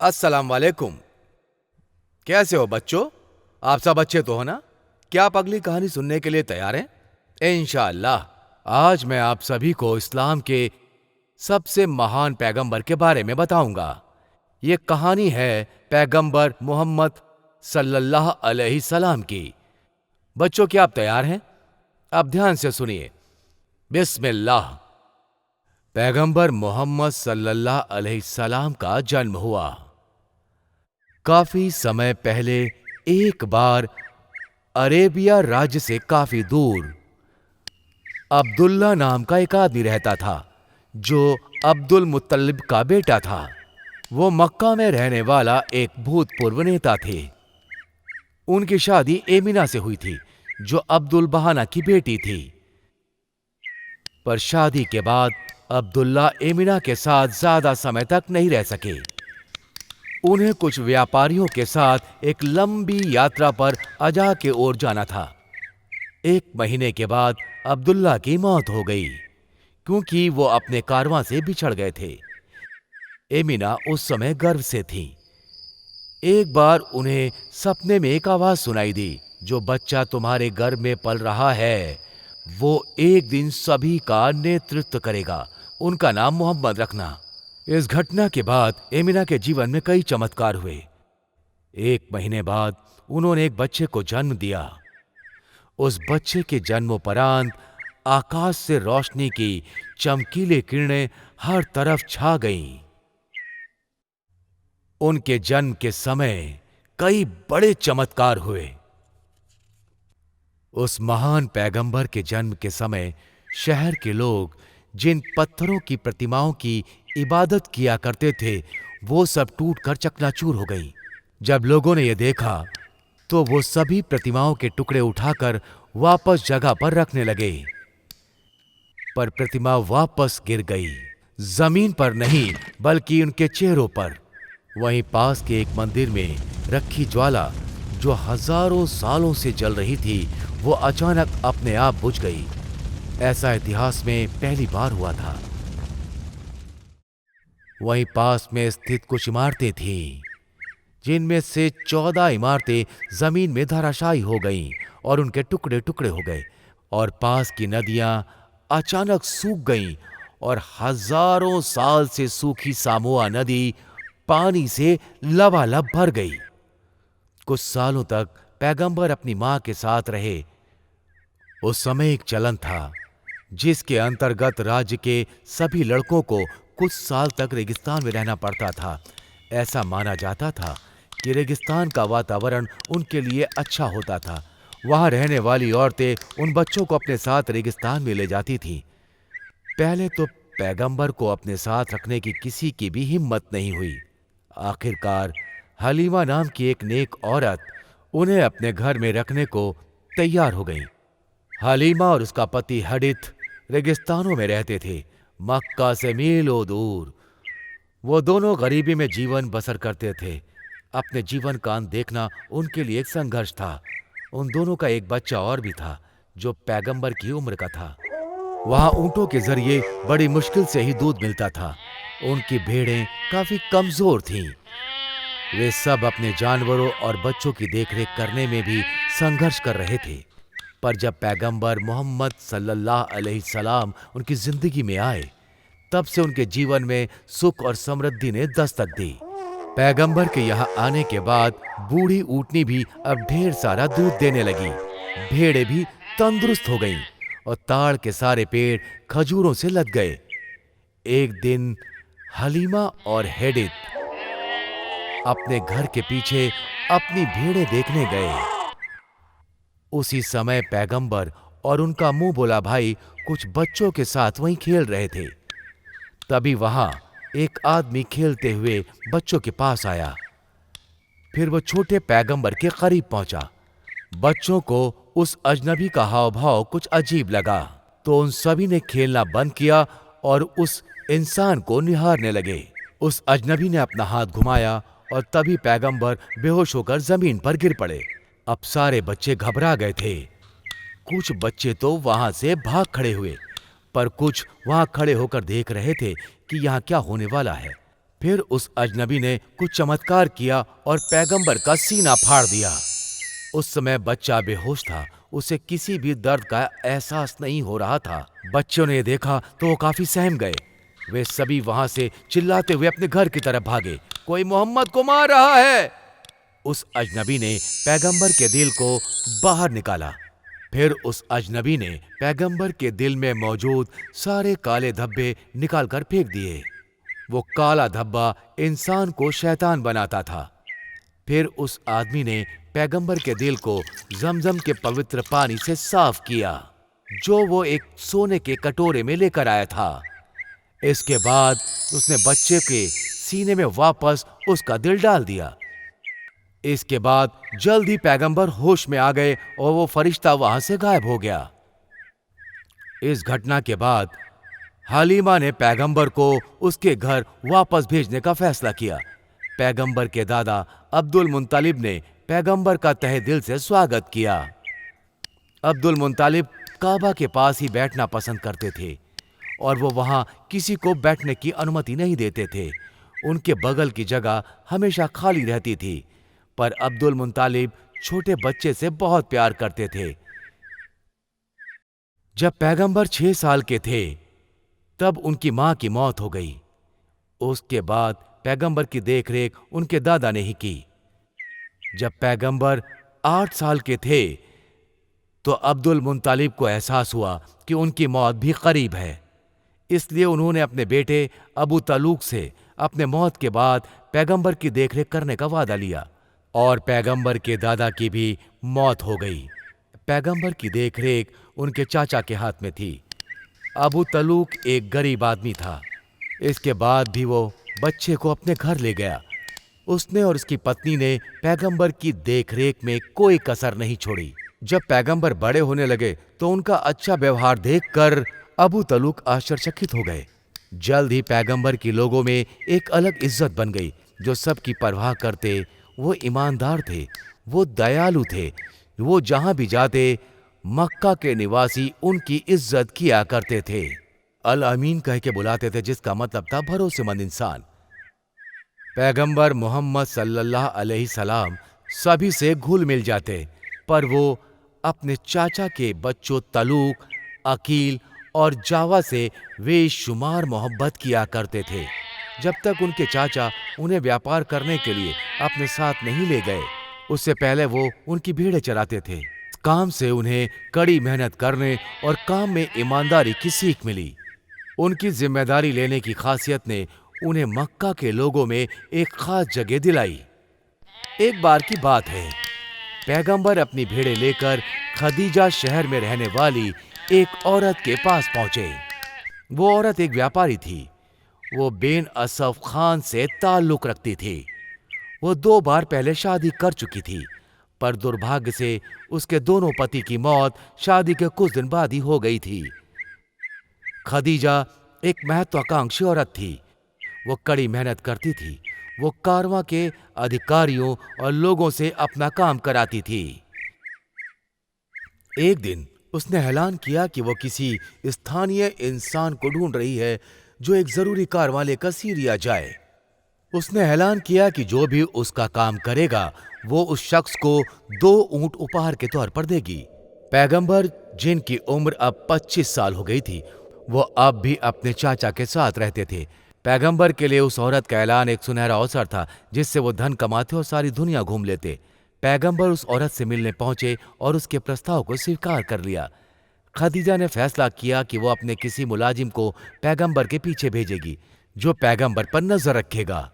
अस्सलाम वालेकुम। कैसे हो बच्चों? आप सब अच्छे तो हो ना? क्या आप अगली कहानी सुनने के लिए तैयार हैं? इंशाअल्लाह आज मैं आप सभी को इस्लाम के सबसे महान पैगंबर के बारे में बताऊंगा। ये कहानी है पैगंबर मोहम्मद सल्लल्लाहु अलैहि सलाम की। बच्चों, क्या आप तैयार हैं? अब ध्यान से सुनिए। बिस्मिल्लाह। पैगंबर मोहम्मद सल्लल्लाहु अलैहि सलाम का जन्म हुआ। काफी समय पहले एक बार अरेबिया राज्य से काफी दूर अब्दुल्ला नाम का एक आदमी रहता था, जो अब्दुल मुत्तलिब का बेटा था। वो मक्का में रहने वाला एक भूतपूर्व नेता थे। उनकी शादी एमिना से हुई थी, जो अब्दुल बहाना की बेटी थी। पर शादी के बाद अब्दुल्ला एमिना के साथ ज्यादा समय तक नहीं रह सके। उन्हें कुछ व्यापारियों के साथ एक लंबी यात्रा पर अजा के ओर जाना था। 1 महीने के बाद अब्दुल्ला की मौत हो गई, क्योंकि वो अपने कारवां से बिछड़ गए थे। एमिना उस समय गर्भ से थी। एक बार उन्हें सपने में एक आवाज सुनाई दी, जो बच्चा तुम्हारे गर्भ में पल रहा है, वो एक दिन सभी का नेतृत्व करेगा। उनका नाम मोहम्मद रखना। इस घटना के बाद एमिना के जीवन में कई चमत्कार हुए। 1 महीने बाद उन्होंने एक बच्चे को जन्म दिया। उस बच्चे के जन्मोपरांत आकाश से रोशनी की चमकीली किरणें हर तरफ छा गईं। उनके जन्म के समय कई बड़े चमत्कार हुए। उस महान पैगंबर के जन्म के समय शहर के लोग जिन पत्थरों की प्रतिमाओं की इबादत किया करते थे, वो सब टूटकर चकनाचूर हो गई। जब लोगों ने यह देखा, तो वो सभी प्रतिमाओं के टुकड़े उठाकर वापस जगह पर रखने लगे। पर प्रतिमा वापस गिर गई, जमीन पर नहीं बल्कि उनके चेहरों पर। वहीं पास के एक मंदिर में रखी ज्वाला, जो हजारों सालों से जल रही थी, वो अचानक अपने आप बुझ गई। ऐसा इतिहास में पहली बार हुआ था। वहीं पास में स्थित कुछ इमारतें थीं, जिनमें से 14 इमारतें जमीन में धराशायी हो गईं और उनके टुकड़े टुकड़े हो गए। और पास की नदियां अचानक सूख गईं और हजारों साल से सूखी सामोआ नदी पानी से लबालब भर गई। कुछ सालों तक पैगंबर अपनी मां के साथ रहे। उस समय एक चलन था, जिसके अंतर्गत राज्य के सभी लड़कों को कुछ साल तक रेगिस्तान में रहना पड़ता था। ऐसा माना जाता था कि रेगिस्तान का वातावरण उनके लिए अच्छा होता था। वहां रहने वाली औरतें उन बच्चों को अपने साथ रेगिस्तान में ले जाती थीं। पहले तो पैगंबर को अपने साथ रखने की किसी की भी हिम्मत नहीं हुई। आखिरकार हलीमा नाम की एक नेक औरत उन्हें अपने घर में रखने को तैयार हो गई। हलीमा और उसका पति हडिथ रेगिस्तानों में रहते थे, मक्का से मीलों दूर। वो दोनों गरीबी में जीवन बसर करते थे। अपने जीवन का अंत देखना उनके लिए एक संघर्ष था। उन दोनों का एक बच्चा और भी था, जो पैगंबर की उम्र का था। वहां ऊंटों के जरिए बड़ी मुश्किल से ही दूध मिलता था। उनकी भेड़ें काफी कमजोर थीं। वे सब अपने जानवरों और बच्चों की देखरेख करने में भी संघर्ष कर रहे थे। पर जब पैगंबर मोहम्मद सल्लल्लाहु अलैहि सलाम उनकी जिंदगी में आए, तब से उनके जीवन में सुख और समृद्धि ने दस्तक दी। पैगंबर के यहाँ आने के बाद बूढ़ी ऊँटनी भी अब ढेर सारा दूध देने लगी। भेड़ें भी तंदुरुस्त हो गईं और ताड़ के सारे पेड़ खजूरों से लद गए। एक दिन हलीमा और हेडिथ अपने घर के पीछे अपनी भेड़ें देखने गए। उसी समय पैगंबर और उनका मुंह बोला भाई कुछ बच्चों के साथ वहीं खेल रहे थे। तभी वहां एक आदमी खेलते हुए बच्चों के पास आया। फिर वो छोटे पैगंबर के करीब पहुंचा। बच्चों को उस अजनबी का हाव भाव कुछ अजीब लगा, तो उन सभी ने खेलना बंद किया और उस इंसान को निहारने लगे। उस अजनबी ने अपना हाथ घुमाया और तभी पैगंबर बेहोश होकर जमीन पर गिर पड़े। अब सारे बच्चे घबरा गए थे। कुछ बच्चे तो वहां से भाग खड़े हुए, पर कुछ वहां खड़े होकर देख रहे थे कि यहाँ क्या होने वाला है। फिर उस अजनबी ने कुछ चमत्कार किया और पैगंबर का सीना फाड़ दिया। उस समय बच्चा बेहोश था, उसे किसी भी दर्द का एहसास नहीं हो रहा था। बच्चों ने देखा तो वो काफी सहम गए। वे सभी वहां से चिल्लाते हुए अपने घर की तरफ भागे, कोई मोहम्मद को मार रहा है। उस अजनबी ने पैगंबर के दिल को बाहर निकाला। फिर उस अजनबी ने पैगंबर के दिल में मौजूद सारे काले धब्बे निकालकर फेंक दिए। वो काला धब्बा इंसान को शैतान बनाता था। फिर उस आदमी ने पैगंबर के दिल को जमजम के पवित्र पानी से साफ किया, जो वो एक सोने के कटोरे में लेकर आया था। इसके बाद उसने बच्चे के सीने में वापस उसका दिल डाल दिया। इसके बाद जल्द ही पैगंबर होश में आ गए और वो फरिश्ता वहां से गायब हो गया। इस घटना के बाद हलीमा ने पैगंबर को उसके घर वापस भेजने का फैसला किया। पैगंबर के दादा अब्दुल मुत्तलिब ने पैगंबर का तहे दिल से स्वागत किया। अब्दुल मुत्तलिब काबा के पास ही बैठना पसंद करते थे और वो वहां किसी को बैठने की अनुमति नहीं देते थे। उनके बगल की जगह हमेशा खाली रहती थी, पर अब्दुल मुत्तलिब छोटे बच्चे से बहुत प्यार करते थे। जब पैगंबर 6 साल के थे तब उनकी मां की मौत हो गई। उसके बाद पैगंबर की देखरेख उनके दादा ने ही की। जब पैगंबर 8 साल के थे तो अब्दुल मुत्तलिब को एहसास हुआ कि उनकी मौत भी करीब है। इसलिए उन्होंने अपने बेटे अबू तलूक से अपने मौत के बाद पैगंबर की देखरेख करने का वादा लिया और पैगंबर के दादा की भी मौत हो गई। पैगंबर की देखरेख उनके चाचा के हाथ में थी। अबू तलूक एक गरीब आदमी था। इसके बाद भी वो बच्चे को अपने घर ले गया। उसने और उसकी पत्नी ने पैगंबर की देखरेख में कोई कसर नहीं छोड़ी। जब पैगंबर बड़े होने लगे तो उनका अच्छा व्यवहार देखकर अबू तलूक आश्चर्यचकित हो गए। जल्द ही पैगंबर की लोगों में एक अलग इज्जत बन गई। जो सबकी परवाह करते, वो ईमानदार थे, वो दयालु थे। वो जहां भी जाते मक्का के निवासी उनकी इज्जत किया करते थे। अल अमीन कह के बुलाते थे, जिसका मतलब था भरोसेमंद इंसान। पैगंबर मोहम्मद सल्लल्लाहु अलैहि सलाम सभी से घुल मिल जाते, पर वो अपने चाचा के बच्चों तलूक, अकील और जावा से बेशुमार मोहब्बत किया करते थे। जब तक उनके चाचा उन्हें व्यापार करने के लिए अपने साथ नहीं ले गए, उससे पहले वो उनकी भेड़ें चराते थे। काम से उन्हें कड़ी मेहनत करने और काम में ईमानदारी की सीख मिली। उनकी जिम्मेदारी लेने की खासियत ने उन्हें मक्का के लोगों में एक खास जगह दिलाई। एक बार की बात है, पैगंबर अपनी भेड़ें लेकर खदीजा शहर में रहने वाली एक औरत के पास पहुंचे। वो औरत एक व्यापारी थी। वो बेन असफ खान से ताल्लुक रखती थी। वो 2 बार पहले शादी कर चुकी थी, पर दुर्भाग्य से उसके दोनों पति की मौत शादी के कुछ दिन बाद ही हो गई थी। खदीजा एक महत्वाकांक्षी औरत थी। वो कड़ी मेहनत करती थी। वो कारवां के अधिकारियों और लोगों से अपना काम कराती थी। एक दिन उसने ऐलान किया कि वो किसी स्थानीय इंसान को ढूंढ रही है जो एक जरूरी कारवां लेकर सीरिया जाए। उसने ऐलान किया कि जो भी उसका काम करेगा वो उस शख्स को 2 ऊंट उपहार के तौर पर देगी। पैगंबर, जिनकी उम्र अब 25 साल हो गई थी, वो अब भी अपने चाचा के साथ रहते थे। पैगंबर के लिए उस औरत का ऐलान एक सुनहरा अवसर था, जिससे वो धन कमाते और सारी दुनिया घूम लेते। पैगंबर उस औरत से मिलने पहुंचे और उसके प्रस्ताव को स्वीकार कर लिया। खदीजा ने फैसला किया कि वो अपने किसी मुलाजिम को पैगंबर के पीछे भेजेगी, जो पैगंबर पर नजर रखेगा।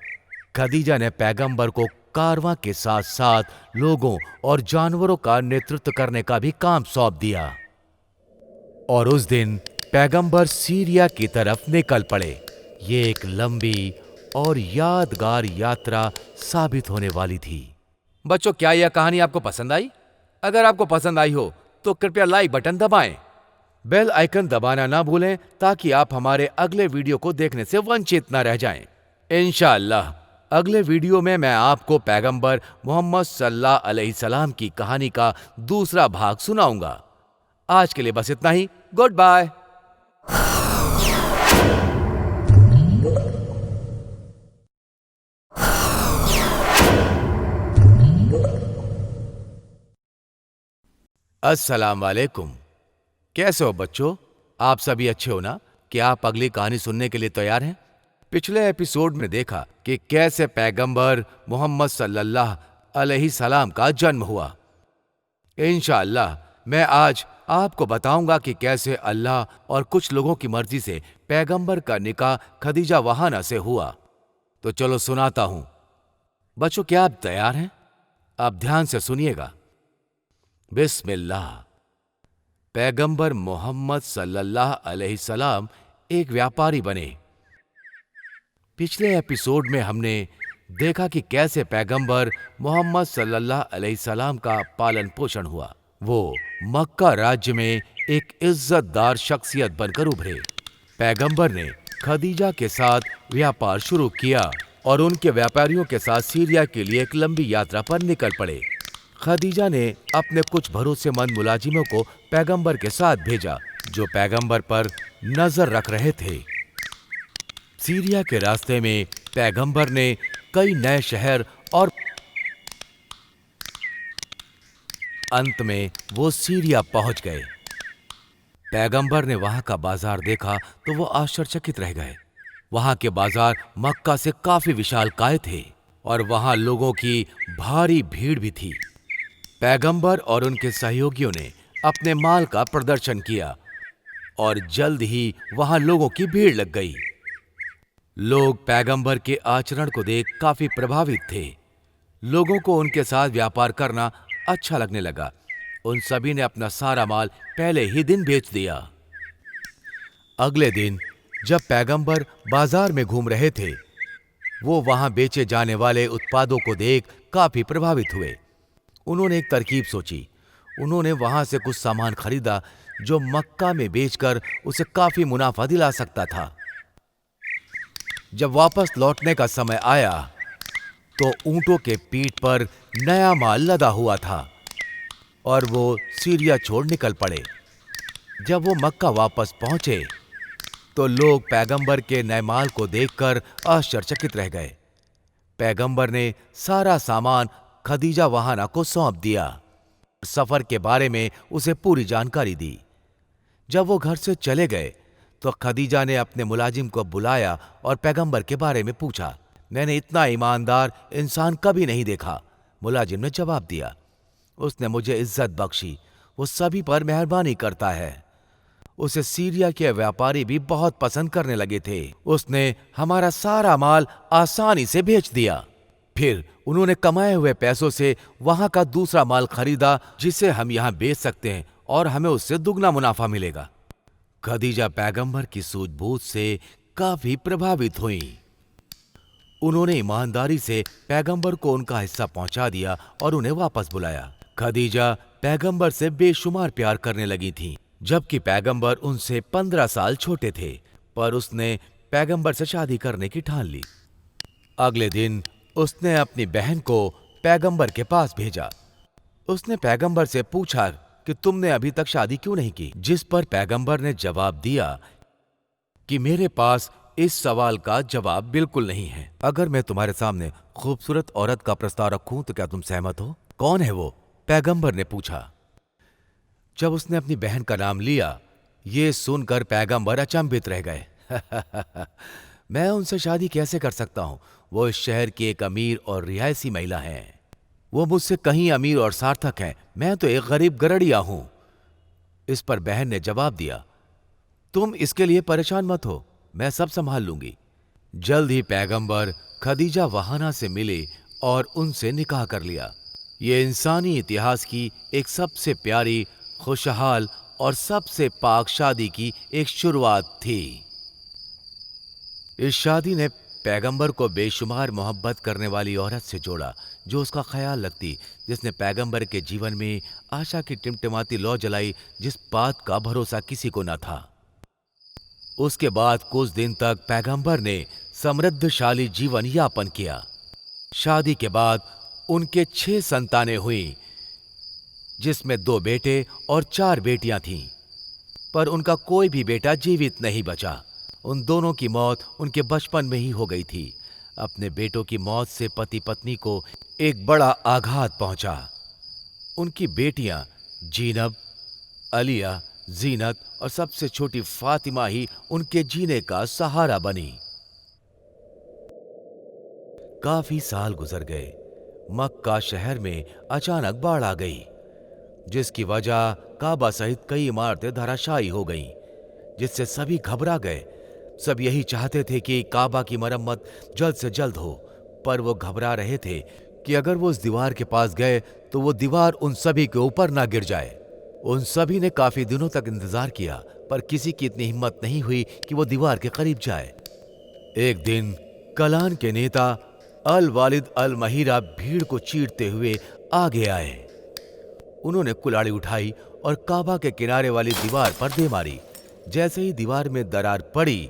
खदीजा ने पैगंबर को कारवां के साथ साथ लोगों और जानवरों का नेतृत्व करने का भी काम सौंप दिया। और उस दिन पैगंबर सीरिया की तरफ निकल पड़े। ये एक लंबी और यादगार यात्रा साबित होने वाली थी। बच्चों, क्या यह कहानी आपको पसंद आई? अगर आपको पसंद आई हो तो कृपया लाइक बटन दबाएं। बेल आइकन दबाना ना भूलें ताकि आप हमारे अगले वीडियो को देखने से वंचित न रह जाएं। इंशाअल्लाह अगले वीडियो में मैं आपको पैगंबर मोहम्मद सल्लल्लाहु अलैहि सलाम की कहानी का दूसरा भाग सुनाऊंगा। आज के लिए बस इतना ही। Good bye. अस्सलाम वालेकुम। कैसे हो बच्चों? आप सभी अच्छे हो ना? क्या आप अगली कहानी सुनने के लिए तैयार हैं? पिछले एपिसोड में देखा कि कैसे पैगंबर मोहम्मद सल्लल्लाहु अलैहि सलाम का जन्म हुआ। इंशाअल्लाह मैं आज आपको बताऊंगा कि कैसे अल्लाह और कुछ लोगों की मर्जी से पैगंबर का निकाह खदीजा वहाना से हुआ। तो चलो सुनाता हूं। बच्चों, क्या आप तैयार हैं? आप ध्यान से सुनिएगा। बिस्मिल्लाह। पैगंबर मोहम्मद सल्लल्लाहु अलैहि सलाम एक व्यापारी बने। पिछले एपिसोड में हमने देखा कि कैसे पैगंबर मोहम्मद सल्लल्लाहु अलैहि सलाम का पालन पोषण हुआ। वो मक्का राज्य में एक इज्जतदार शख्सियत बनकर उभरे। पैगंबर ने खदीजा के साथ व्यापार शुरू किया और उनके व्यापारियों के साथ सीरिया के लिए एक लंबी यात्रा पर निकल पड़े। खदीजा ने अपने कुछ भरोसेमंद मुलाजिमों को पैगंबर के साथ भेजा, जो पैगंबर पर नजर रख रहे थे। सीरिया के रास्ते में पैगंबर ने कई नए शहर और अंत में वो सीरिया पहुंच गए। पैगंबर ने वहां का बाजार देखा तो वो आश्चर्यचकित रह गए। वहां के बाजार मक्का से काफी विशालकाय थे और वहां लोगों की भारी भीड़ भी थी। पैगंबर और उनके सहयोगियों ने अपने माल का प्रदर्शन किया और जल्द ही वहां लोगों की भीड़ लग गई। लोग पैगंबर के आचरण को देख काफी प्रभावित थे। लोगों को उनके साथ व्यापार करना अच्छा लगने लगा। उन सभी ने अपना सारा माल पहले ही दिन बेच दिया। अगले दिन जब पैगंबर बाजार में घूम रहे थे, वो वहां बेचे जाने वाले उत्पादों को देख काफी प्रभावित हुए। उन्होंने एक तरकीब सोची। उन्होंने वहां से कुछ सामान खरीदा जो मक्का में बेचकर उसे काफी मुनाफा दिला सकता था। जब वापस लौटने का समय आया तो ऊंटों के पीठ पर नया माल लदा हुआ था और वो सीरिया छोड़ निकल पड़े। जब वो मक्का वापस पहुंचे तो लोग पैगंबर के नए माल को देखकर आश्चर्यचकित रह गए। पैगंबर ने सारा सामान खदीजा वहाना को सौंप दिया। सफर के बारे में उसे पूरी जानकारी दी। जब वो घर से चले गए तो खदीजा ने अपने मुलाजिम को बुलाया और पैगंबर के बारे में पूछा। मैंने इतना ईमानदार इंसान कभी नहीं देखा, मुलाजिम ने जवाब दिया। उसने मुझे इज्जत बख्शी, वो सभी पर मेहरबानी करता है। उसे सीरिया के व्यापारी भी बहुत पसंद करने लगे थे। उसने हमारा सारा माल आसानी से बेच दिया। फिर उन्होंने कमाए हुए पैसों से वहां का दूसरा माल खरीदा जिसे हम यहां बेच सकते हैं और हमें उससे दुगना मुनाफा मिलेगा। खदीजा पैगंबर की सूझबूझ से काफी प्रभावित हुई। उन्होंने ईमानदारी से पैगंबर को उनका हिस्सा पहुंचा दिया और उन्हें वापस बुलाया। खदीजा पैगंबर से बेशुमार प्यार करने लगी थीं, जबकि पैगंबर उनसे 15 साल छोटे थे, पर उसने पैगंबर से शादी करने की ठान ली। अगले दिन उसने अपनी बहन को पैगंबर के पास भेजा। उसने पैगंबर से पूछा कि तुमने अभी तक शादी क्यों नहीं की, जिस पर पैगंबर ने जवाब दिया कि मेरे पास इस सवाल का जवाब बिल्कुल नहीं है। अगर मैं तुम्हारे सामने खूबसूरत औरत का प्रस्ताव रखूं तो क्या तुम सहमत हो? कौन है वो? पैगंबर ने पूछा। जब उसने अपनी बहन का नाम लिया, ये सुनकर पैगंबर अचंभित रह गए। मैं उनसे शादी कैसे कर सकता हूं? वो इस शहर की एक अमीर और रियायती महिला है। वो मुझसे कहीं अमीर और सार्थक है। मैं तो एक गरीब गरड़िया हूं। इस पर बहन ने जवाब दिया, तुम इसके लिए परेशान मत हो, मैं सब संभाल लूंगी। जल्द ही पैगंबर खदीजा वहाना से मिले और उनसे निकाह कर लिया। ये इंसानी इतिहास की एक सबसे प्यारी, खुशहाल और सबसे पाक शादी की एक शुरुआत थी। इस शादी ने पैगंबर को बेशुमार मोहब्बत करने वाली औरत से जोड़ा, जो उसका ख्याल रखती, जिसने पैगंबर के जीवन में आशा की टिमटिमाती लौ जलाई, जिस बात का भरोसा किसी को न था। उसके बाद कुछ दिन तक पैगंबर ने समृद्धशाली जीवन यापन किया। शादी के बाद उनके 6 संतानें हुईं, जिसमें 2 बेटे और 4 बेटियां थीं, पर उनका कोई भी बेटा जीवित नहीं बचा। उन दोनों की मौत उनके बचपन में ही हो गई थी। अपने बेटों की मौत से पति पत्नी को एक बड़ा आघात पहुंचा। उनकी बेटियां जीनब, अलिया, जीनत और सबसे छोटी फातिमा ही उनके जीने का सहारा बनी। काफी साल गुजर गए। मक्का शहर में अचानक बाढ़ आ गई, जिसकी वजह काबा सहित कई इमारतें धराशायी हो गईं, जिससे सभी घबरा गए। सब यही चाहते थे कि काबा की मरम्मत जल्द से जल्द हो, पर वो घबरा रहे थे कि अगर वो उस दीवार के पास गए तो वो दीवार उन सभी के ऊपर ना गिर जाए। उन सभी ने काफी दिनों तक इंतजार किया, पर किसी की इतनी हिम्मत नहीं हुई कि वो दीवार के करीब जाए। एक दिन कलान के नेता अल वालिद अल महिरा भीड़ को चीरते हुए आगे आए। उन्होंने कुल्हाड़ी उठाई और काबा के किनारे वाली दीवार पर दे मारी। जैसे ही दीवार में दरार पड़ी,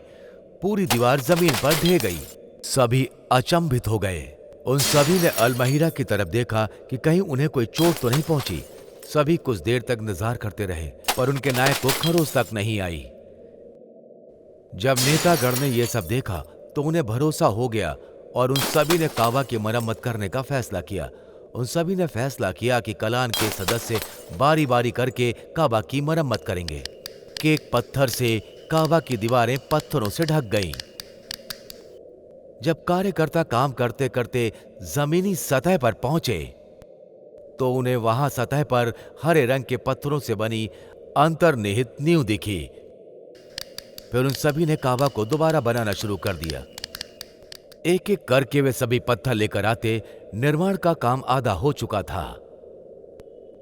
पूरी दीवार जमीन पर ढह गई। सभी अचंभित हो गए। उन सभी ने अल महिरा की तरफ देखा कि कहीं उन्हें कोई चोट तो नहीं पहुंची। सभी कुछ देर तक इंतजार करते रहे, पर उनके नायक को खरोच तक नहीं आई। जब नेतागण ने यह सब देखा तो उन्हें भरोसा हो गया और उन सभी ने काबा की मरम्मत करने का फैसला किया। उन सभी ने फैसला किया कि कलान के सदस्य बारी बारी करके काबा की मरम्मत करेंगे। एक पत्थर से काबा की दीवारें पत्थरों से ढक गईं। जब कार्यकर्ता काम करते करते जमीनी सतह पर पहुंचे तो उन्हें वहां सतह पर हरे रंग के पत्थरों से बनी अंतर्निहित नींव दिखी। फिर उन सभी ने काबा को दोबारा बनाना शुरू कर दिया। एक एक करके वे सभी पत्थर लेकर आते। निर्माण का काम आधा हो चुका था।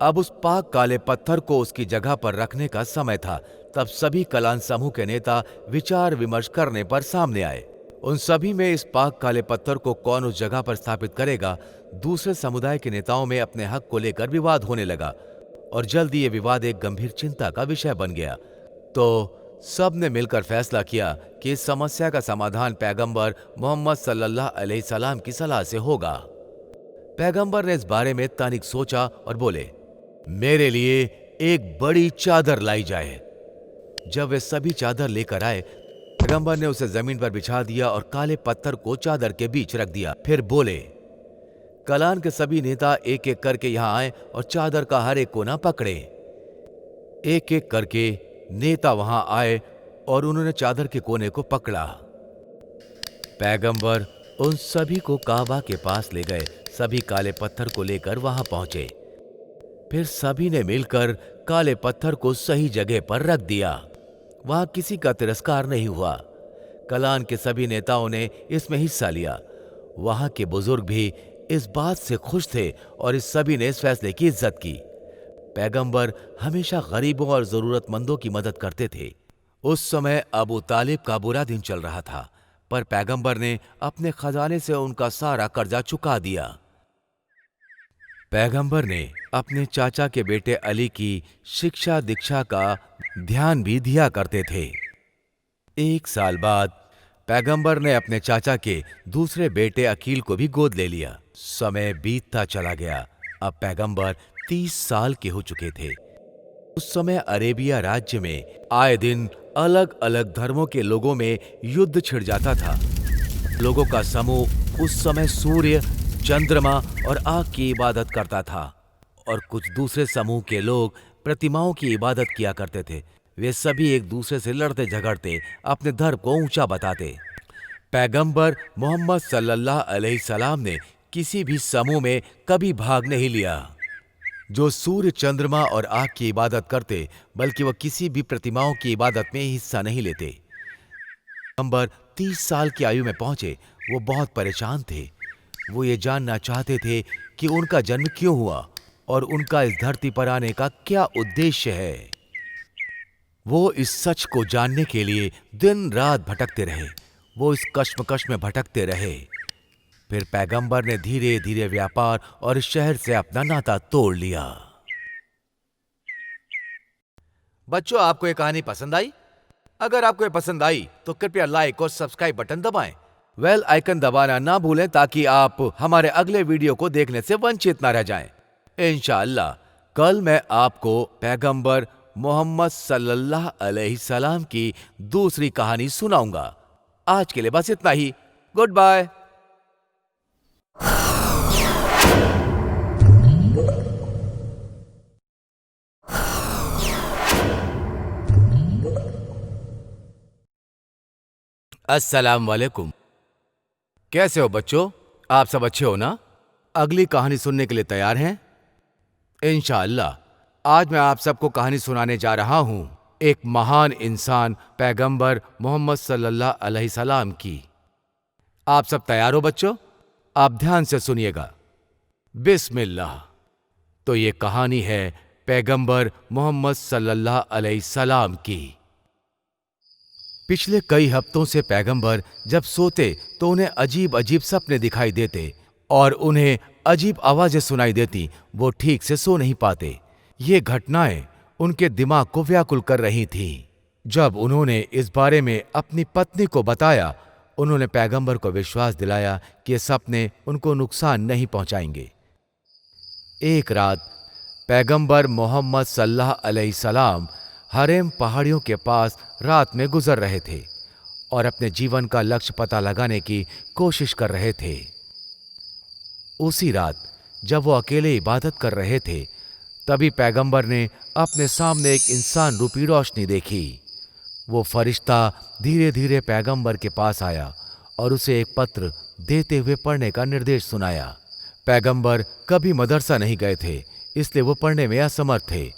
अब उस पाक काले पत्थर को उसकी जगह पर रखने का समय था। तब सभी कलान समूह के नेता विचार विमर्श करने पर सामने आए। उन सभी में इस पाक काले पत्थर को कौन उस जगह पर स्थापित करेगा, दूसरे समुदाय के नेताओं में अपने हक को लेकर विवाद होने लगा और जल्दी ये विवाद एक गंभीर चिंता का विषय बन गया। तो सब ने मिलकर फैसला किया कि इस समस्या का समाधान पैगंबर मोहम्मद सल्लल्लाहु अलैहि सलाम की सलाह से होगा। पैगंबर ने इस बारे में तनिक सोचा और बोले, मेरे लिए एक बड़ी चादर लाई जाए। जब वे सभी चादर लेकर आए, पैगंबर ने उसे जमीन पर बिछा दिया और काले पत्थर को चादर के बीच रख दिया। फिर बोले, कलान के सभी नेता एक एक करके यहां आए और चादर का हर एक कोना पकड़े। एक एक करके नेता वहां आए और उन्होंने चादर के कोने को पकड़ा। पैगंबर उन सभी को काबा के पास ले गए। सभी काले पत्थर को लेकर वहां पहुंचे। फिर सभी ने मिलकर काले पत्थर को सही जगह पर रख दिया। वहां किसी का तिरस्कार नहीं हुआ। कलान के सभी नेताओं ने इसमें हिस्सा लिया। वहां के बुजुर्ग भी इस बात से खुश थे और इस सभी ने इस फैसले की इज्जत की। पैगंबर हमेशा गरीबों और जरूरतमंदों की मदद करते थे। उस समय अबू तालिब का बुरा दिन चल रहा था, पर पैगंबर ने अपने खजाने से उनका सारा कर्जा चुका दिया। पैगंबर ने अपने चाचा के बेटे अली की शिक्षा दीक्षा का ध्यान भी दिया करते थे। एक साल बाद पैगंबर ने अपने चाचा के दूसरे बेटे अकील को भी गोद ले लिया। समय बीतता चला गया। अब पैगंबर 30 साल के हो चुके थे। उस समय अरेबिया राज्य में आए दिन अलग अलग धर्मों के लोगों में युद्ध छिड़ जाता था। लोगों का समूह उस समय सूर्य, चंद्रमा और आग की इबादत करता था और कुछ दूसरे समूह के लोग प्रतिमाओं की इबादत किया करते थे। वे सभी एक दूसरे से लड़ते झगड़ते, अपने धर्म को ऊंचा बताते। पैगंबर मोहम्मद सल्लल्लाहु अलैहि सलाम ने किसी भी समूह में कभी भाग नहीं लिया जो सूर्य, चंद्रमा और आग की इबादत करते, बल्कि वह किसी भी प्रतिमाओं की इबादत में हिस्सा नहीं लेते। पैगंबर 30 साल की आयु में पहुंचे। वो बहुत परेशान थे। वो ये जानना चाहते थे कि उनका जन्म क्यों हुआ और उनका इस धरती पर आने का क्या उद्देश्य है। वो इस सच को जानने के लिए दिन रात भटकते रहे। वो इस कश्मकश में भटकते रहे। फिर पैगंबर ने धीरे धीरे व्यापार और इस शहर से अपना नाता तोड़ लिया। बच्चों, आपको ये कहानी पसंद आई? अगर आपको ये पसंद आई तो कृपया लाइक और सब्सक्राइब बटन दबाएं। बेल आइकन दबाना ना भूलें ताकि आप हमारे अगले वीडियो को देखने से वंचित ना रह जाएं। इंशाअल्लाह कल मैं आपको पैगंबर मोहम्मद सल्लल्लाहु अलैहि सलाम की दूसरी कहानी सुनाऊंगा। आज के लिए बस इतना ही। Good bye. अस्सलाम वालेकुम। कैसे हो बच्चों? आप सब अच्छे हो ना? अगली कहानी सुनने के लिए तैयार हैं? इंशाअल्लाह आज मैं आप सबको कहानी सुनाने जा रहा हूं एक महान इंसान पैगंबर मोहम्मद सल्लल्लाहु अलैहि सलाम की। आप सब तैयार हो बच्चों? आप ध्यान से सुनिएगा। बिस्मिल्लाह। तो ये कहानी है पैगंबर मोहम्मद सल्लल्लाहु अलैहि सलाम की। पिछले कई हफ्तों से पैगंबर जब सोते तो उन्हें अजीब अजीब सपने दिखाई देते और उन्हें अजीब आवाजें सुनाई देती। वो ठीक से सो नहीं पाते। ये घटनाएं उनके दिमाग को व्याकुल कर रही थीं। जब उन्होंने इस बारे में अपनी पत्नी को बताया, उन्होंने पैगंबर को विश्वास दिलाया कि ये सपने उनको नुकसान नहीं पहुंचाएंगे। एक रात पैगंबर मोहम्मद सल्लल्लाहु अलैहि सलाम हरेम पहाड़ियों के पास रात में गुजर रहे थे और अपने जीवन का लक्ष्य पता लगाने की कोशिश कर रहे थे। उसी रात जब वो अकेले इबादत कर रहे थे, तभी पैगंबर ने अपने सामने एक इंसान रूपी रोशनी देखी। वो फरिश्ता धीरे धीरे पैगंबर के पास आया और उसे एक पत्र देते हुए पढ़ने का निर्देश सुनाया। पैगंबर कभी मदरसा नहीं गए थे, इसलिए वो पढ़ने में असमर्थ थे।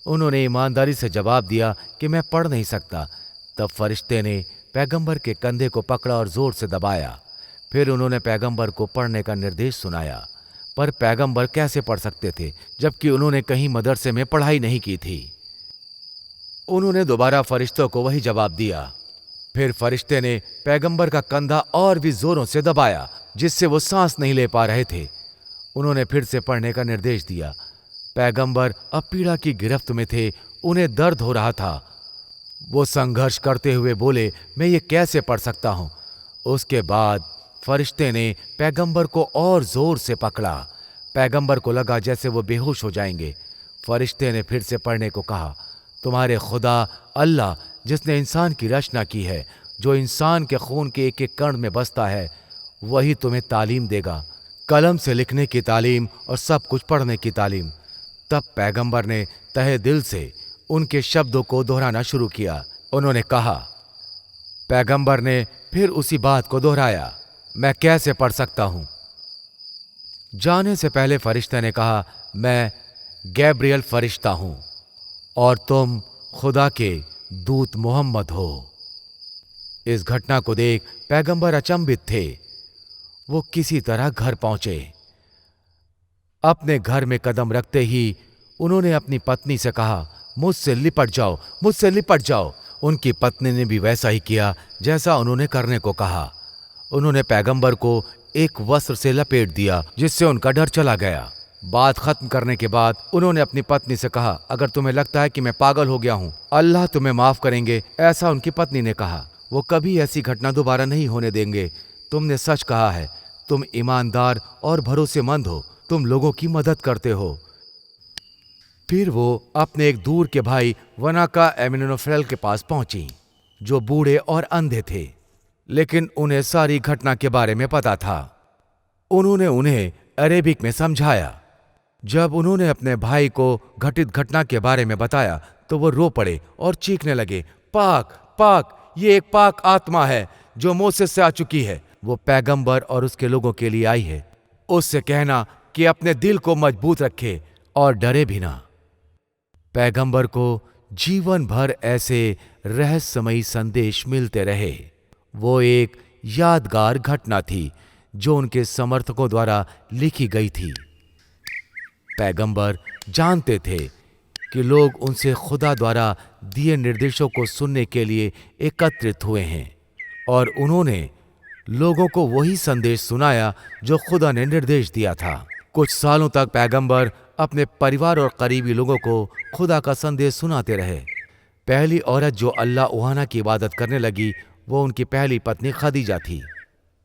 उन्होंने ईमानदारी से जवाब दिया कि मैं पढ़ नहीं सकता। तब फरिश्ते ने पैगंबर के कंधे को पकड़ा और जोर से दबाया। फिर उन्होंने पैगंबर को पढ़ने का निर्देश सुनाया। पर पैगंबर कैसे पढ़ सकते थे जबकि उन्होंने कहीं मदरसे में पढ़ाई नहीं की थी। उन्होंने दोबारा फरिश्तों को वही जवाब दिया। फिर फरिश्ते ने पैगंबर का कंधा और भी जोरों से दबाया, जिससे वो सांस नहीं ले पा रहे थे। उन्होंने फिर से पढ़ने का निर्देश दिया। पैगंबर अब पीड़ा की गिरफ्त में थे, उन्हें दर्द हो रहा था। वो संघर्ष करते हुए बोले, मैं ये कैसे पढ़ सकता हूं? उसके बाद फरिश्ते ने पैगंबर को और जोर से पकड़ा। पैगंबर को लगा जैसे वो बेहोश हो जाएंगे। फरिश्ते ने फिर से पढ़ने को कहा, तुम्हारे खुदा अल्लाह जिसने इंसान की रचना की है, जो इंसान के खून के एक एक कण में बसता है, वही तुम्हें तालीम देगा, कलम से लिखने की तालीम और सब कुछ पढ़ने की तालीम। तब पैगंबर ने तहे दिल से उनके शब्दों को दोहराना शुरू किया। उन्होंने कहा, पैगंबर ने फिर उसी बात को दोहराया, मैं कैसे पढ़ सकता हूं? जाने से पहले फरिश्ते ने कहा, मैं गैब्रियल फरिश्ता हूं और तुम खुदा के दूत मोहम्मद हो। इस घटना को देख पैगंबर अचंभित थे। वो किसी तरह घर पहुंचे। अपने घर में कदम रखते ही उन्होंने अपनी पत्नी से कहा, मुझसे लिपट जाओ, मुझसे लिपट जाओ। उनकी पत्नी ने भी वैसा ही किया जैसा उन्होंने करने को कहा। उन्होंने पैगंबर को एक वस्त्र से लपेट दिया, जिससे उनका डर चला गया। बात खत्म करने के बाद उन्होंने अपनी पत्नी से कहा, अगर तुम्हें लगता है कि मैं पागल हो गया हूं, अल्लाह तुम्हें माफ करेंगे। ऐसा उनकी पत्नी ने कहा। वो कभी ऐसी घटना दोबारा नहीं होने देंगे। तुमने सच कहा है, तुम ईमानदार और भरोसेमंद हो, तुम लोगों की मदद करते हो। फिर वो अपने एक दूर के भाई वनाका एमिनोफेल के पास पहुंची, जो बूढ़े और अंधे थे, लेकिन उन्हें सारी घटना के बारे में पता था। उन्होंने उन्हें अरेबिक में समझाया। जब उन्होंने अपने भाई को घटित घटना के बारे में बताया तो वो रो पड़े और चीखने लगे, पाक पाक, ये एक पाक आत्मा है जो मोसेस से आ चुकी है। वो पैगंबर और उसके लोगों के लिए आई है। उससे कहना कि अपने दिल को मजबूत रखे और डरे भी ना। पैगंबर को जीवन भर ऐसे रहस्यमयी संदेश मिलते रहे। वो एक यादगार घटना थी जो उनके समर्थकों द्वारा लिखी गई थी। पैगंबर जानते थे कि लोग उनसे खुदा द्वारा दिए निर्देशों को सुनने के लिए एकत्रित हुए हैं और उन्होंने लोगों को वही संदेश सुनाया जो खुदा ने निर्देश दिया था। कुछ सालों तक पैगंबर अपने परिवार और करीबी लोगों को खुदा का संदेश सुनाते रहे। पहली औरत जो अल्लाह उहाना की इबादत करने लगी वो उनकी पहली पत्नी खदीजा थी।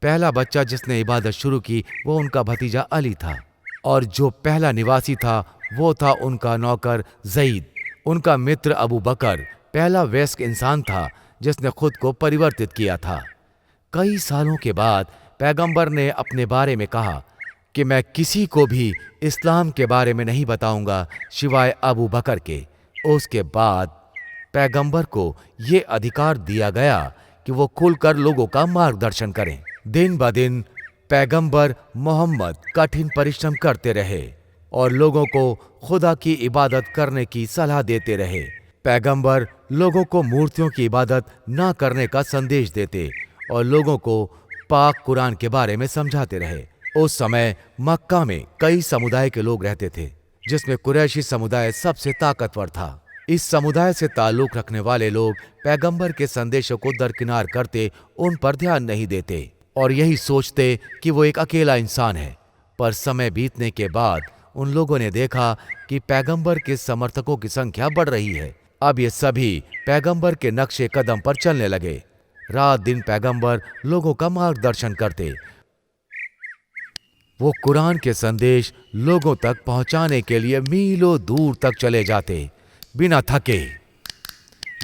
पहला बच्चा जिसने इबादत शुरू की वो उनका भतीजा अली था और जो पहला निवासी था वो था उनका नौकर ज़ईद। उनका मित्र अबू बकर पहला वयस्क इंसान था जिसने खुद को परिवर्तित किया था। कई सालों के बाद पैगंबर ने अपने बारे में कहा कि मैं किसी को भी इस्लाम के बारे में नहीं बताऊंगा सिवाय अबू बकर के। उसके बाद पैगंबर को ये अधिकार दिया गया कि वो खुलकर लोगों का मार्गदर्शन करें। दिन ब दिन पैगंबर मोहम्मद कठिन परिश्रम करते रहे और लोगों को खुदा की इबादत करने की सलाह देते रहे। पैगंबर लोगों को मूर्तियों की इबादत ना करने का संदेश देते और लोगों को पाक कुरान के बारे में समझाते रहे। उस समय मक्का में कई समुदाय के लोग रहते थे, जिसमें कुरैशी समुदाय सबसे ताकतवर था। इस समुदाय से ताल्लुक रखने वाले लोग पैगंबर के संदेशों को दरकिनार करते, उन पर ध्यान नहीं देते और यही सोचते कि वो एक अकेला इंसान है। पर समय बीतने के बाद उन लोगों ने देखा कि पैगंबर के समर्थकों की संख्या बढ़ रही है। अब ये सभी पैगंबर के नक्शे कदम पर चलने लगे। रात दिन पैगंबर लोगों का मार्गदर्शन करते। वो कुरान के संदेश लोगों तक पहुंचाने के लिए मीलों दूर तक चले जाते बिना थके,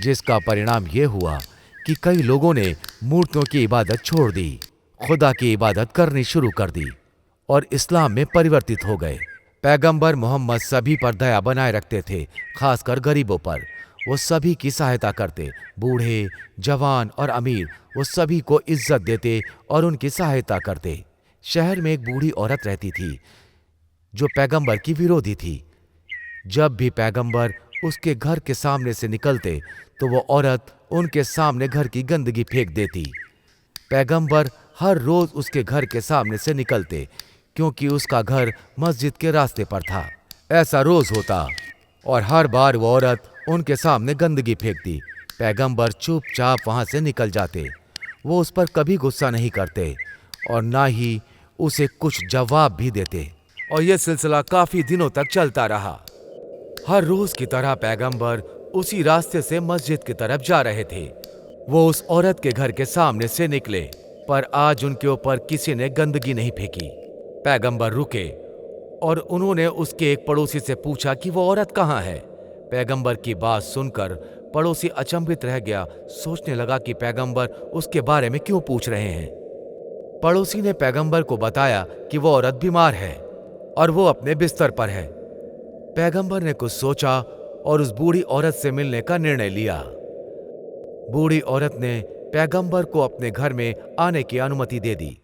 जिसका परिणाम ये हुआ कि कई लोगों ने मूर्तियों की इबादत छोड़ दी, खुदा की इबादत करनी शुरू कर दी और इस्लाम में परिवर्तित हो गए। पैगंबर मोहम्मद सभी पर दया बनाए रखते थे, खासकर गरीबों पर। वो सभी की सहायता करते, बूढ़े, जवान और अमीर, वो सभी को इज्जत देते और उनकी सहायता करते। शहर में एक बूढ़ी औरत रहती थी जो पैगंबर की विरोधी थी। जब भी पैगंबर उसके घर के सामने से निकलते तो वो औरत उनके सामने घर की गंदगी फेंक देती। पैगंबर हर रोज उसके घर के सामने से निकलते, क्योंकि उसका घर मस्जिद के रास्ते पर था। ऐसा रोज होता और हर बार वो औरत उनके सामने गंदगी फेंकती। पैगंबर चुपचाप वहां से निकल जाते। वो उस पर कभी गुस्सा नहीं करते और ना ही उसे कुछ जवाब भी देते। और यह सिलसिला काफी दिनों तक चलता रहा। हर रोज की तरह पैगंबर उसी रास्ते से मस्जिद की तरफ जा रहे थे। वो उस औरत के घर के सामने से निकले, पर आज उनके ऊपर किसी ने गंदगी नहीं फेंकी। पैगंबर रुके और उन्होंने उसके एक पड़ोसी से पूछा कि वो औरत कहाँ है। पैगंबर की बात सुनकर पड़ोसी अचंभित रह गया, सोचने लगा कि पैगंबर उसके बारे में क्यों पूछ रहे हैं। पड़ोसी ने पैगंबर को बताया कि वो औरत बीमार है और वो अपने बिस्तर पर है। पैगंबर ने कुछ सोचा और उस बूढ़ी औरत से मिलने का निर्णय लिया। बूढ़ी औरत ने पैगंबर को अपने घर में आने की अनुमति दे दी।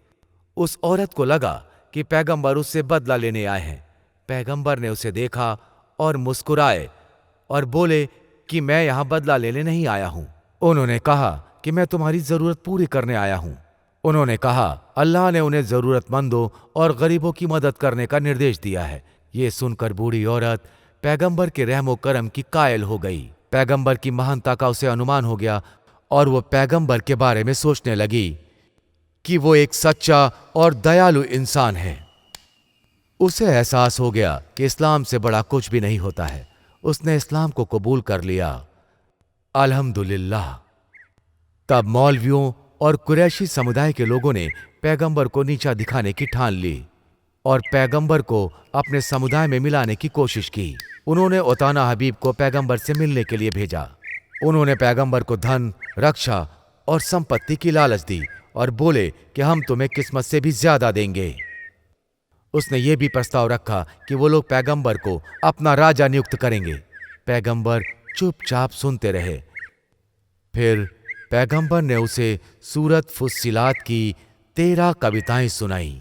उस औरत को लगा कि पैगंबर उससे बदला लेने आए हैं। पैगंबर ने उसे देखा और मुस्कुराए और बोले कि मैं यहां बदला लेने नहीं आया हूं। उन्होंने कहा कि मैं तुम्हारी जरूरत पूरी करने आया हूं। उन्होंने कहा अल्लाह ने उन्हें जरूरतमंदों और गरीबों की मदद करने का निर्देश दिया है। ये सुनकर बूढ़ी औरत पैगंबर के रहमो करम की कायल हो गई। पैगंबर की महानता का उसे अनुमान हो गया और वो पैगंबर के बारे में सोचने लगी कि वो एक सच्चा और दयालु इंसान है। उसे एहसास हो गया कि इस्लाम से बड़ा कुछ भी नहीं होता है। उसने इस्लाम को कबूल कर लिया। अल्हम्दुलिल्लाह। तब मौलवियों और कुरैशी समुदाय के लोगों ने पैगंबर को नीचा दिखाने की ठान ली और पैगंबर को अपने समुदाय में मिलाने की कोशिश की। उन्होंने उताना हबीब को पैगंबर से मिलने के लिए भेजा। उन्होंने पैगंबर को धन, रक्षा और संपत्ति की लालच दी और बोले कि हम तुम्हें किस्मत से भी ज्यादा देंगे। उसने ये भी प्रस्ताव रखा कि वो लोग पैगंबर को अपना राजा नियुक्त करेंगे। पैगंबर चुपचाप सुनते रहे। फिर पैगंबर ने उसे सूरत फुस्सिलात की 13 कविताएं सुनाई।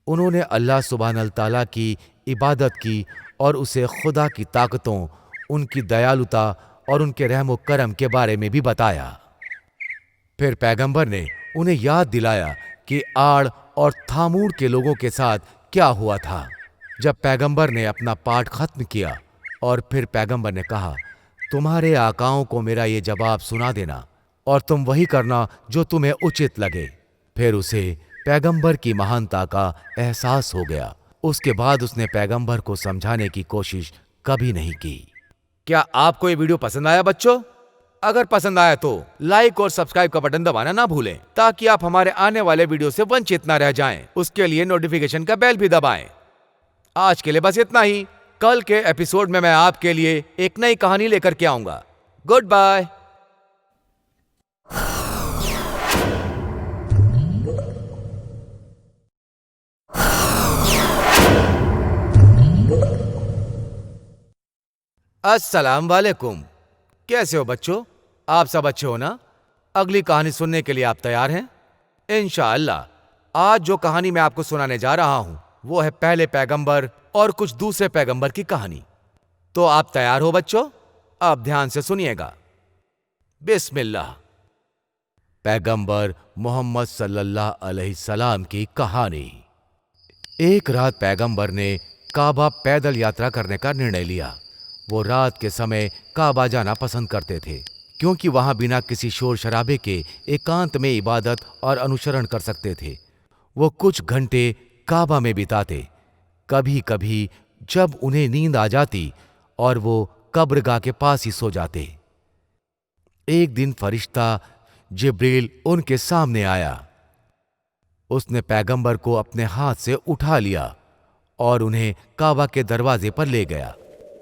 उन्होंने अल्लाह सुब्हानल तआला की इबादत की और उसे खुदा की ताकतों, उनकी दयालुता और उनके रहमो करम के बारे में भी बताया। फिर पैगंबर ने उन्हें याद दिलाया कि आड़ और थामूर के लोगों के साथ क्या हुआ था। जब पैगंबर ने अपना पाठ खत्म किया और फिर पैगंबर ने कहा, तुम्हारे आकाओं को मेरा ये जवाब सुना देना और तुम वही करना जो तुम्हें उचित लगे। फिर उसे पैगंबर की महानता का एहसास हो गया। उसके बाद उसने पैगंबर को समझाने की कोशिश कभी नहीं की। क्या आपको ये वीडियो पसंद आया बच्चों? अगर पसंद आया तो लाइक और सब्सक्राइब का बटन दबाना ना भूलें, ताकि आप हमारे आने वाले वीडियो से वंचित ना रह जाएं। उसके लिए नोटिफिकेशन का बेल भी दबाएं। आज के लिए बस इतना ही। कल के एपिसोड में मैं आपके लिए एक नई कहानी लेकर के आऊंगा। Good bye. अस्सलाम वालेकुम। कैसे हो बच्चों? आप सब अच्छे हो ना? अगली कहानी सुनने के लिए आप तैयार हैं? इंशाअल्लाह। आज जो कहानी मैं आपको सुनाने जा रहा हूं वो है पहले पैगंबर और कुछ दूसरे पैगंबर की कहानी। तो आप तैयार हो बच्चों? अब ध्यान से सुनिएगा। बिस्मिल्लाह। पैगंबर मोहम्मद सल्लल्लाहु अलैहि सलाम की कहानी। एक रात पैगंबर ने काबा पैदल यात्रा करने का निर्णय लिया। वो रात के समय काबा जाना पसंद करते थे, क्योंकि वहां बिना किसी शोर शराबे के एकांत में इबादत और अनुसरण कर सकते थे। वो कुछ घंटे काबा में बिताते। कभी कभी जब उन्हें नींद आ जाती और वो कब्रगाह के पास ही सो जाते। एक दिन फरिश्ता जिब्रील उनके सामने आया। उसने पैगंबर को अपने हाथ से उठा लिया और उन्हें काबा के दरवाजे पर ले गया,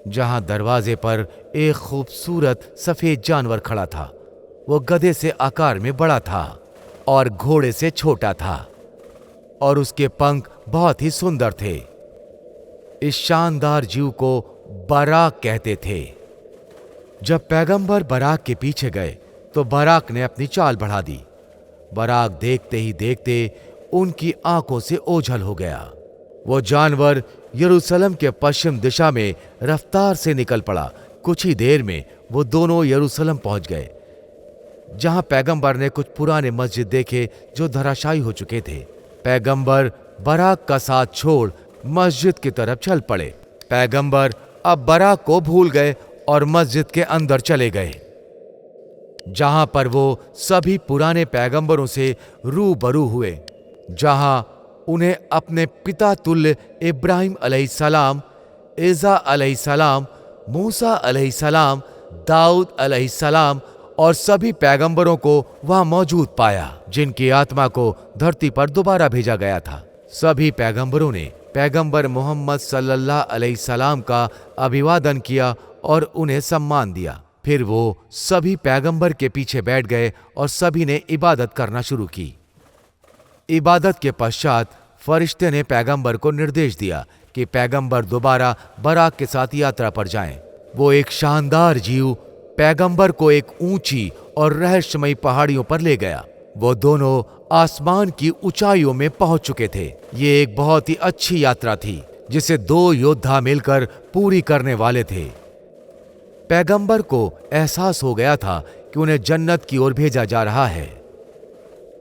जहां दरवाजे पर एक खूबसूरत सफेद जानवर खड़ा था। वो गधे से आकार में बड़ा था और घोड़े से छोटा था, और उसके पंख बहुत ही सुंदर थे। इस शानदार जीव को बराक कहते थे। जब पैगंबर बराक के पीछे गए तो बराक ने अपनी चाल बढ़ा दी। बराक देखते ही देखते उनकी आंखों से ओझल हो गया। वो जानवर यरूशलेम के पश्चिम दिशा में रफ्तार से निकल पड़ा। कुछ ही देर में वो दोनों यरूशलेम पहुंच गए, जहां पैगंबर ने कुछ पुराने मस्जिद देखे जो धराशायी हो चुके थे। पैगंबर बराक का साथ छोड़ मस्जिद की तरफ चल पड़े। पैगंबर अब बराक को भूल गए और मस्जिद के अंदर चले गए, जहां पर वो सभी पुराने पैगंबरों से रूबरू हुए, जहां उन्हें अपने पिता तुल्य इब्राहिम अलैहिस्सलाम, ईसा अलैहिस्सलाम, मूसा अलैहिस्सलाम, दाऊद अलैहिस्सलाम और सभी पैगंबरों को वहां मौजूद पाया, जिनकी आत्मा को धरती पर दोबारा भेजा गया था। सभी पैगंबरों ने पैगंबर मोहम्मद सल्लल्लाहु अलैहि सलाम का अभिवादन किया और उन्हें सम्मान दिया। फिर वो सभी पैगंबर के पीछे बैठ गए और सभी ने इबादत करना शुरू की। इबादत के पश्चात फरिश्ते ने पैगंबर को निर्देश दिया कि पैगंबर दोबारा बराक के साथ यात्रा पर जाएं। वो एक शानदार जीव पैगंबर को एक ऊंची और रहस्यमयी पहाड़ियों पर ले गया। वो दोनों आसमान की ऊंचाइयों में पहुंच चुके थे। ये एक बहुत ही अच्छी यात्रा थी, जिसे दो योद्धा मिलकर पूरी करने वाले थे। पैगंबर को एहसास हो गया था कि उन्हें जन्नत की ओर भेजा जा रहा है।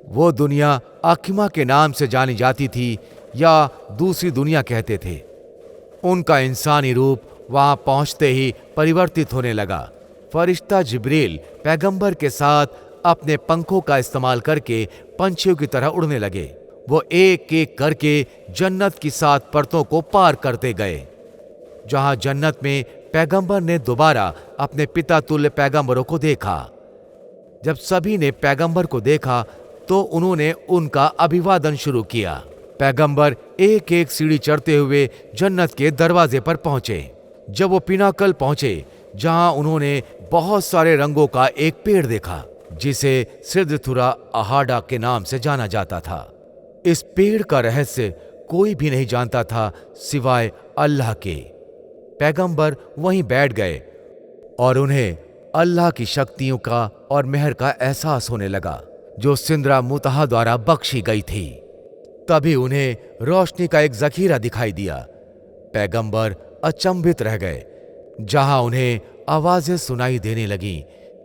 वो दुनिया आकिमा के नाम से जानी जाती थी, या दूसरी दुनिया कहते थे। उनका इंसानी रूप वहां पहुंचते ही परिवर्तित होने लगा। फरिश्ता जिब्रील पैगंबर के साथ अपने पंखों का इस्तेमाल करके पंछियों की तरह उड़ने लगे। वो एक एक करके जन्नत की 7 परतों को पार करते गए। जहां जन्नत में पैगंबर ने दोबारा अपने पिता तुल्य पैगंबरों को देखा। जब सभी ने पैगंबर को देखा तो उन्होंने उनका अभिवादन शुरू किया। पैगंबर एक एक सीढ़ी चढ़ते हुए जन्नत के दरवाजे पर पहुंचे। जब वो पिनाकल पहुंचे, जहां उन्होंने बहुत सारे रंगों का एक पेड़ देखा, जिसे सिद्रथुरा अहाडा के नाम से जाना जाता था। इस पेड़ का रहस्य कोई भी नहीं जानता था सिवाय अल्लाह के। पैगंबर वहीं बैठ गए और उन्हें अल्लाह की शक्तियों का और मेहर का एहसास होने लगा, जो सिंदरा मुतहा द्वारा बख्शी गई थी। तभी उन्हें रोशनी का एक जखीरा दिखाई दिया। पैगंबर अचंभित रह गए, जहां उन्हें आवाजें सुनाई देने लगीं।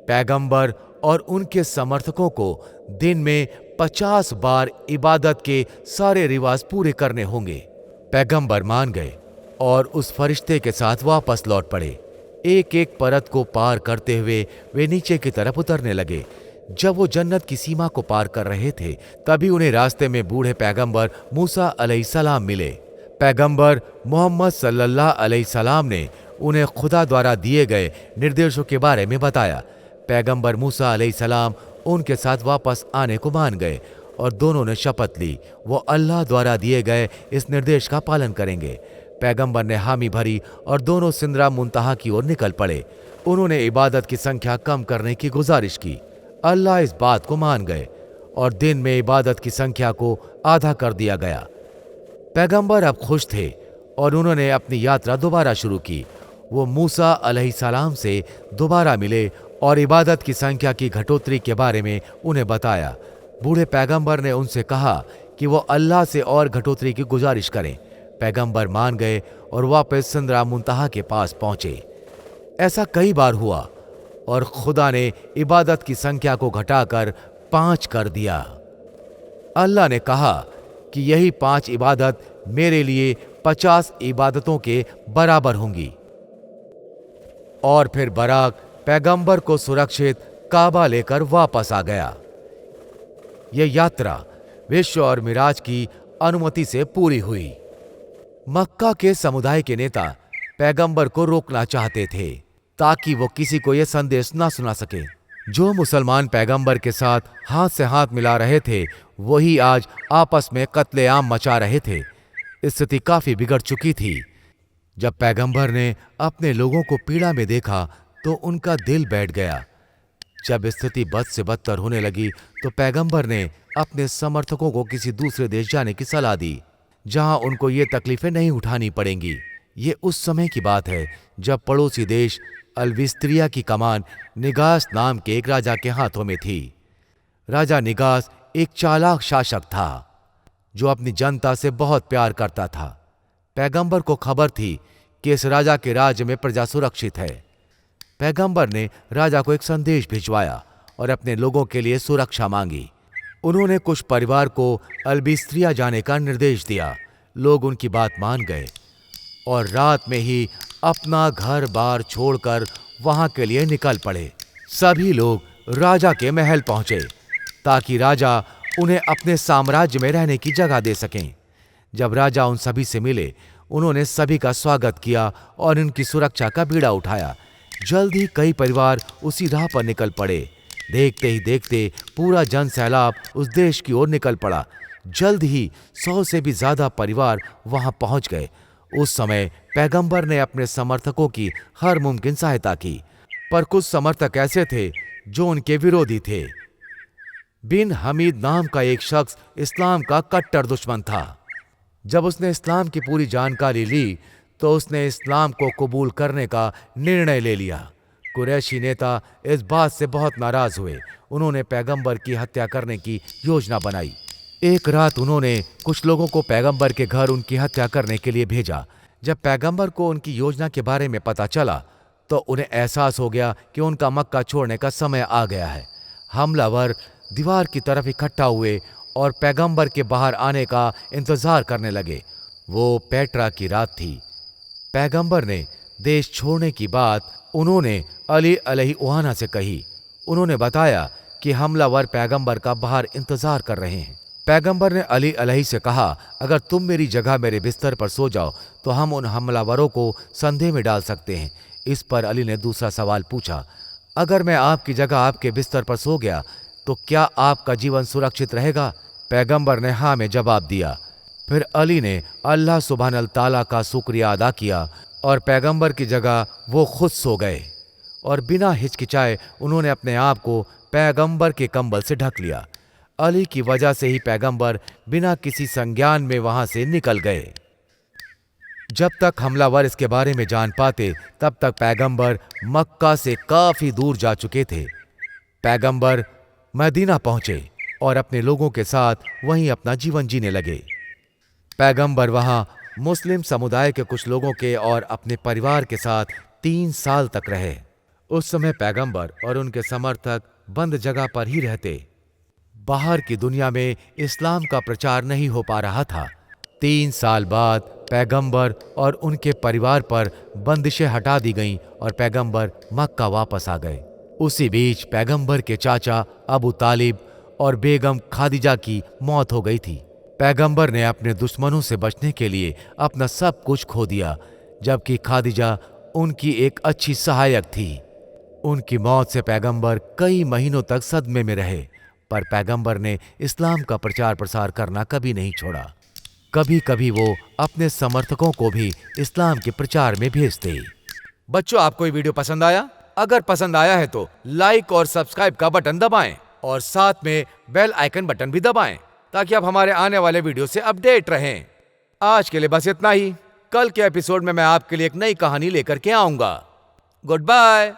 पैगंबर और उनके समर्थकों को दिन में 50 बार इबादत के सारे रिवाज पूरे करने होंगे। पैगंबर मान गए और उस फरिश्ते के साथ वापस लौट पड़े। एक एक परत को पार करते हुए वे नीचे की तरफ उतरने लगे। जब वो जन्नत की सीमा को पार कर रहे थे, तभी उन्हें रास्ते में बूढ़े पैगंबर मूसा अलैहिस्सलाम मिले। पैगंबर मोहम्मद सल्लल्लाहु अलैहि सलाम ने उन्हें खुदा द्वारा दिए गए निर्देशों के बारे में बताया। पैगंबर मूसा अलैहिस्सलाम उनके साथ वापस आने को मान गए और दोनों ने शपथ ली वो अल्लाह द्वारा दिए गए इस निर्देश का पालन करेंगे। पैगंबर ने हामी भरी और दोनों सिंदरा मुंतहा की ओर निकल पड़े। उन्होंने इबादत की संख्या कम करने की गुजारिश की। अल्लाह इस बात को मान गए और दिन में इबादत की संख्या को आधा कर दिया गया। पैगंबर अब खुश थे और उन्होंने अपनी यात्रा दोबारा शुरू की। वो मूसा अलैहिस्सलाम से दोबारा मिले और इबादत की संख्या की घटोतरी के बारे में उन्हें बताया। बूढ़े पैगंबर ने उनसे कहा कि वो अल्लाह से और घटोतरी की गुजारिश करें। पैगंबर मान गए और वापस सिदरा मुंतहा के पास पहुंचे। ऐसा कई बार हुआ और खुदा ने इबादत की संख्या को घटाकर 5 कर दिया। अल्लाह ने कहा कि यही 5 इबादत मेरे लिए 50 इबादतों के बराबर होंगी। और फिर बराक पैगंबर को सुरक्षित काबा लेकर वापस आ गया। यह यात्रा विश्व और मिराज की अनुमति से पूरी हुई। मक्का के समुदाय के नेता पैगंबर को रोकना चाहते थे ताकि वो किसी को यह संदेश ना सुना सके। जो मुसलमान पैगंबर के साथ से हाथ मिला रहे थे वही आज आपस में कत्लेआम मचा रहे थे। स्थिति काफी बिगड़ चुकी थी। जब पैगंबर ने अपने लोगों को पीड़ा में देखा तो उनका दिल बैठ गया। जब स्थिति बद से बदतर होने लगी तो पैगंबर ने अपने समर्थकों को किसी दूसरे देश जाने की सलाह दी जहां उनको ये तकलीफें नहीं उठानी पड़ेंगी। ये उस समय की बात है जब पड़ोसी देश अल्विस्त्रिया की कमान निगास नाम के एक राजा के हाथों में थी। राजा निगास एक चालाक शासक था जो अपनी जनता से बहुत प्यार करता था। पैगंबर को खबर थी कि इस राजा के राज्य में प्रजा सुरक्षित है। पैगंबर ने राजा को एक संदेश भिजवाया और अपने लोगों के लिए सुरक्षा मांगी। उन्होंने कुछ परिवार को अल्बिस्त्रिया जाने का निर्देश दिया। लोग उनकी बात मान गए और रात में ही अपना घर बार छोड़कर वहां के लिए निकल पड़े। सभी लोग राजा के महल पहुंचे ताकि राजा उन्हें अपने साम्राज्य में रहने की जगह दे सकें। जब राजा उन सभी से मिले उन्होंने सभी का स्वागत किया और उनकी सुरक्षा का बीड़ा उठाया। जल्द ही कई परिवार उसी राह पर निकल पड़े। देखते ही देखते पूरा जन सैलाब उस देश की ओर निकल पड़ा। जल्द ही 100 से भी ज्यादा परिवार वहां पहुंच गए। उस समय पैगंबर ने अपने समर्थकों की हर मुमकिन सहायता की, पर कुछ समर्थक ऐसे थे जो उनके विरोधी थे। बिन हमीद नाम का एक शख्स इस्लाम का कट्टर दुश्मन था। जब उसने इस्लाम की पूरी जानकारी ली तो उसने इस्लाम को कबूल करने का निर्णय ले लिया। कुरैशी नेता इस बात से बहुत नाराज हुए। उन्होंने पैगंबर की हत्या करने की योजना बनाई। एक रात उन्होंने कुछ लोगों को पैगंबर के घर उनकी हत्या करने के लिए भेजा। जब पैगंबर को उनकी योजना के बारे में पता चला तो उन्हें एहसास हो गया कि उनका मक्का छोड़ने का समय आ गया है। हमलावर दीवार की तरफ इकट्ठा हुए और पैगंबर के बाहर आने का इंतजार करने लगे। वो पेट्रा की रात थी। पैगंबर ने देश छोड़ने की बात उन्होंने अली अलैहिस्सलाम से कही। उन्होंने बताया कि हमलावर पैगंबर का बाहर इंतजार कर रहे हैं। पैगंबर ने अली अलैहि से कहा, अगर तुम मेरी जगह मेरे बिस्तर पर सो जाओ तो हम उन हमलावरों को संदेह में डाल सकते हैं। इस पर अली ने दूसरा सवाल पूछा, अगर मैं आपकी जगह आपके बिस्तर पर सो गया तो क्या आपका जीवन सुरक्षित रहेगा? पैगंबर ने हाँ में जवाब दिया। फिर अली ने अल्लाह सुब्हानल ताला का शुक्रिया अदा किया और पैगंबर की जगह वो खुद सो गए और बिना हिचकिचाए उन्होंने अपने आप को पैगंबर के कंबल से ढक लिया। अली की वजह से ही पैगंबर बिना किसी संज्ञान में वहां से निकल गए। जब तक हमलावर इसके बारे में जान पाते तब तक पैगंबर मक्का से काफी दूर जा चुके थे। पैगंबर मदीना पहुंचे और अपने लोगों के साथ वहीं अपना जीवन जीने लगे। पैगंबर वहां मुस्लिम समुदाय के कुछ लोगों के और अपने परिवार के साथ 3 साल तक रहे। उस समय पैगंबर और उनके समर्थक बंद जगह पर ही रहते। बाहर की दुनिया में इस्लाम का प्रचार नहीं हो पा रहा था। 3 साल बाद पैगंबर और उनके परिवार पर बंदिशें हटा दी गईं और पैगंबर मक्का वापस आ गए। उसी बीच पैगंबर के चाचा अबू तालिब और बेगम खादिजा की मौत हो गई थी। पैगंबर ने अपने दुश्मनों से बचने के लिए अपना सब कुछ खो दिया, जबकि खादिजा उनकी एक अच्छी सहायक थी। उनकी मौत से पैगंबर कई महीनों तक सदमे में रहे, पर पैगंबर ने इस्लाम का प्रचार प्रसार करना कभी नहीं छोड़ा। कभी कभी वो अपने समर्थकों को भी इस्लाम के प्रचार में भेजते। बच्चों, आपको ये वीडियो पसंद आया? अगर पसंद आया है तो लाइक और सब्सक्राइब का बटन दबाएं और साथ में बेल आइकन बटन भी दबाएं ताकि आप हमारे आने वाले वीडियो से अपडेट रहें। आज के लिए बस इतना ही। कल के एपिसोड में मैं आपके लिए एक नई कहानी लेकर के आऊंगा। Good bye.